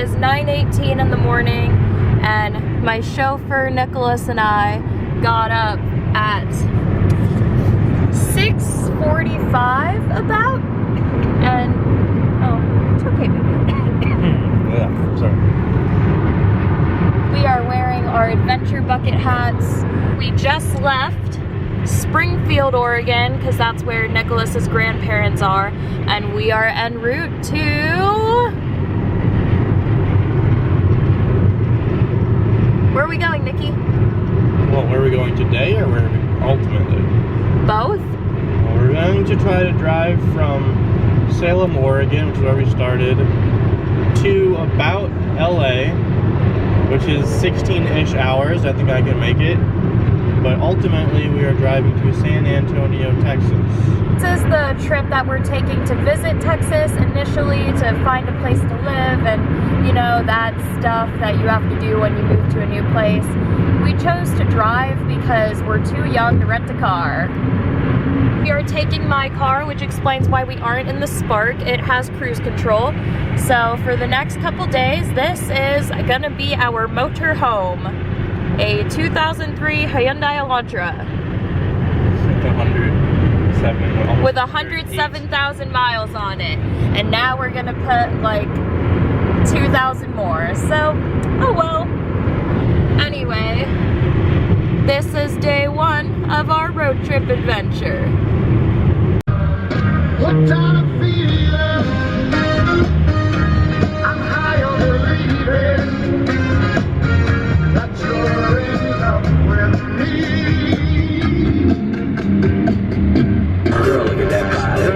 is 9:18 in the morning, and my chauffeur Nicholas and I got up at 6:45 about, and oh, it's okay, baby. Yeah, sorry. We are wearing our adventure bucket hats. We just left Springfield, Oregon, because that's where Nicholas's grandparents are, and we are en route to... Where are we going, Nikki? Well, where are we going today, or where are we ultimately? Both? Well, we're going to try to drive from Salem, Oregon, which is where we started, to about LA, which is 16-ish hours. I think I can make it. But ultimately, we are driving to San Antonio, Texas. This is the trip that we're taking to visit Texas initially, to find a place to live and, you know, that stuff that you have to do when you move to a new place. We chose to drive because we're too young to rent a car. We are taking my car, which explains why we aren't in the Spark. It has cruise control. So for the next couple days, this is gonna be our motor home. A 2003 Hyundai Elantra. With 107,000 miles on it. And now we're gonna put like 2,000 more. So, oh well. Anyway, this is day one of our road trip adventure. What kind of feeling? I'm high on believing that you're in love with me. Girl, look at that body.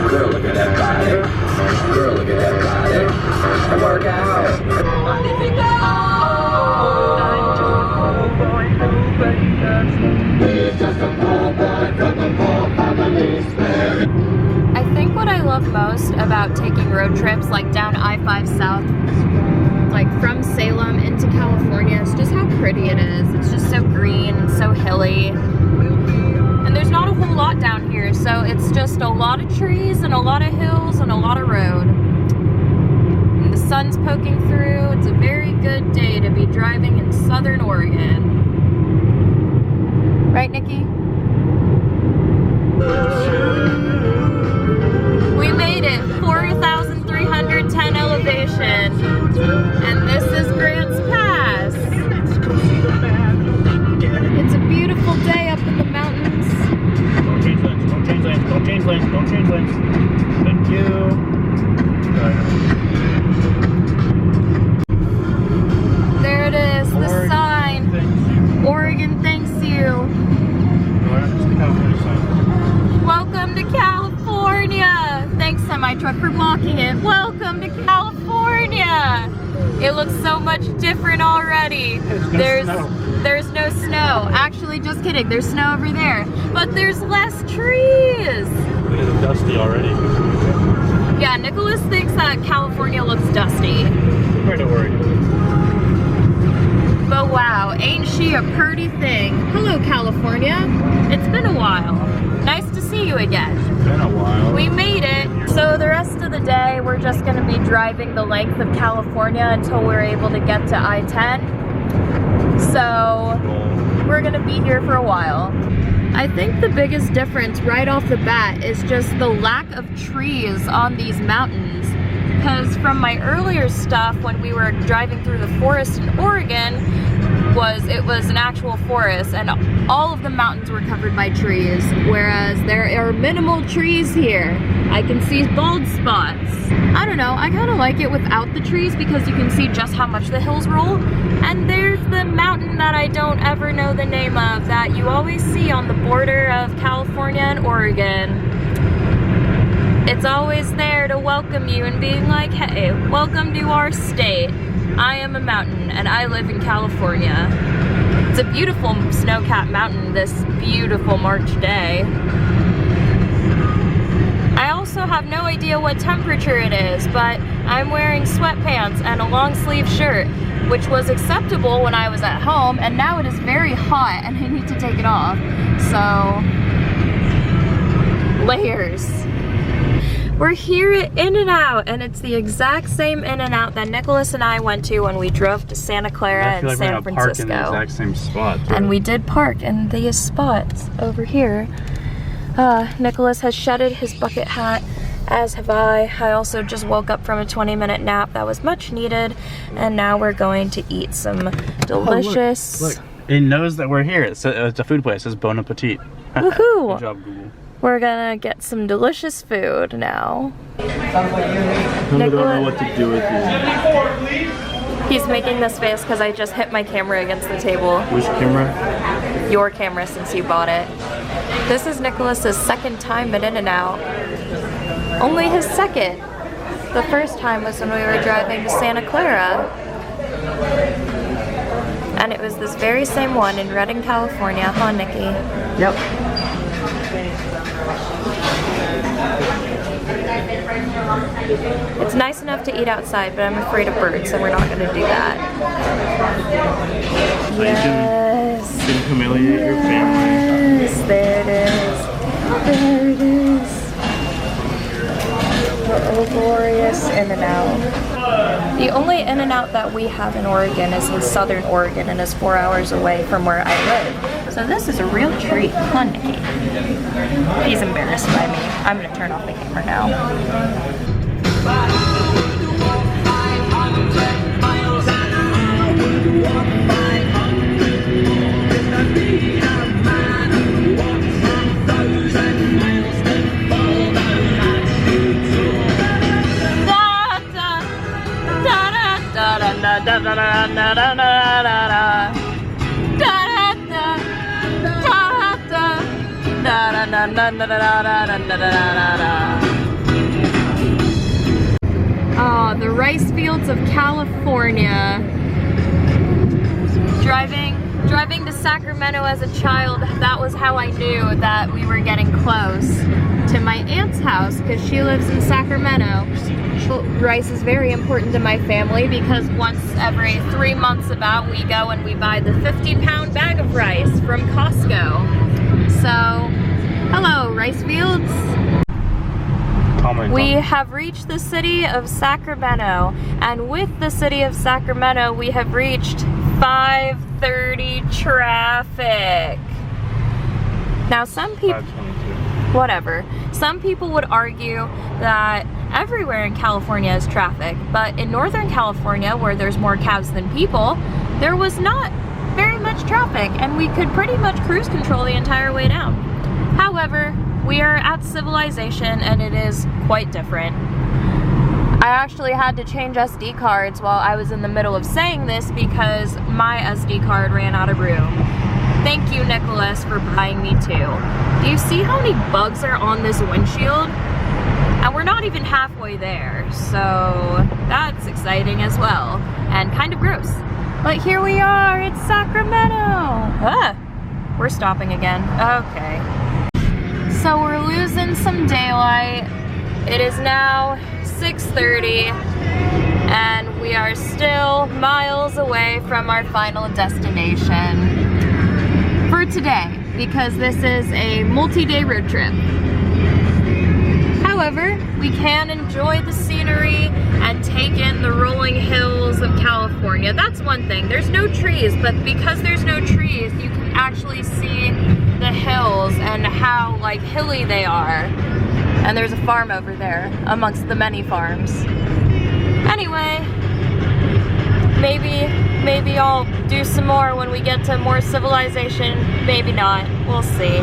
Girl, look at that body. Girl, look at that body. I work out. He's just a poor boy from the poor family's spirit. I think what I love most about taking road trips like down I-5 South, like from Salem into California, is just how pretty it is. It's just so green and so hilly. And there's not a whole lot down here, so it's just a lot of trees and a lot of hills and a lot of road. And the sun's poking through. It's a very good day to be driving in Southern Oregon. Right, Nikki? We made it, 4,310 elevation, and this is Grants Pass. It's a beautiful day up in the mountains. Don't change lanes, don't change lanes, don't change lanes, don't change lanes. Thank you. There it is, the sign. Oregon thanks you. Welcome to California! Thanks, semi-truck, for blocking it. Welcome to California! It looks so much different already. There's no snow. Actually, just kidding. There's snow over there. But there's less trees. It's dusty already. Yeah, Nicholas thinks that California looks dusty. Compared to Oregon. But wow, ain't she a pretty thing. Hello, California. It's been a while. Nice to see you again. It's been a while. We made it. So the rest of the day, we're just gonna be driving the length of California until we're able to get to I-10. So we're gonna be here for a while. I think the biggest difference right off the bat is just the lack of trees on these mountains. Because from my earlier stuff when we were driving through the forest in Oregon, it was an actual forest and all of the mountains were covered by trees, whereas there are minimal trees here. I can see bald spots. I don't know, I kind of like it without the trees because you can see just how much the hills roll. And there's the mountain that I don't ever know the name of that you always see on the border of California and Oregon. It's always there to welcome you and being like, hey, welcome to our state. I am a mountain and I live in California. It's a beautiful snow-capped mountain this beautiful March day. I also have no idea what temperature it is, but I'm wearing sweatpants and a long sleeve shirt, which was acceptable when I was at home, and now it is very hot and I need to take it off. So, layers. We're here at In-N-Out, and it's the exact same In-N-Out that Nicholas and I went to when we drove to Santa Clara and San Francisco. Park in the exact same spot. And we did park in these spots over here. Nicholas has shedded his bucket hat, as have I. I also just woke up from a 20-minute nap that was much needed, and now we're going to eat some delicious... Oh, look. It knows that we're here. It's a food place. It says Bon Appetit. Woohoo! Good job, Google. We're gonna get some delicious food now. I don't know what to do with you. He's making this face because I just hit my camera against the table. Which camera? Your camera, since you bought it. This is Nicholas's second time at In-N-Out. Only his second. The first time was when we were driving to Santa Clara. And it was this very same one in Redding, California, huh, Nikki? Yep. It's nice enough to eat outside, but I'm afraid of birds, so we're not going to do that. Yes. You can humiliate your family. Yes, there it is. There it is. Oh, glorious In-N-Out. The only In-N-Out that we have in Oregon is in Southern Oregon and is 4 hours away from where I live. So this is a real treat, huh, Nikki? He's embarrassed by me. I'm gonna turn off the camera now. Oh, the rice fields of California. Driving to Sacramento as a child, that was how I knew that we were getting close to my aunt's house, because she lives in Sacramento. Rice is very important to my family because once every 3 months about we go and we buy the 50-pound bag of rice from Costco. So, hello, rice fields. We have reached the city of Sacramento, and with the city of Sacramento, we have reached 5:30 traffic. Now, some people, whatever, some people would argue that everywhere in California is traffic, but in Northern California, where there's more cabs than people, there was not very much traffic, and we could pretty much cruise control the entire way down. However, we are at civilization, and it is quite different. I actually had to change SD cards while I was in the middle of saying this because my SD card ran out of room. Thank you, Nicholas, for buying me two. Do you see how many bugs are on this windshield? And we're not even halfway there, so that's exciting as well, and kind of gross. But here we are, it's Sacramento! Ah, we're stopping again, okay. So we're losing some daylight. It is now 6:30, and we are still miles away from our final destination for today, because this is a multi-day road trip. However, we can enjoy the scenery and take in the rolling hills of California. That's one thing. There's no trees, but because there's no trees, you can actually see the hills and how like hilly they are. And there's a farm over there amongst the many farms. Anyway, maybe I'll do some more when we get to more civilization. Maybe not. We'll see.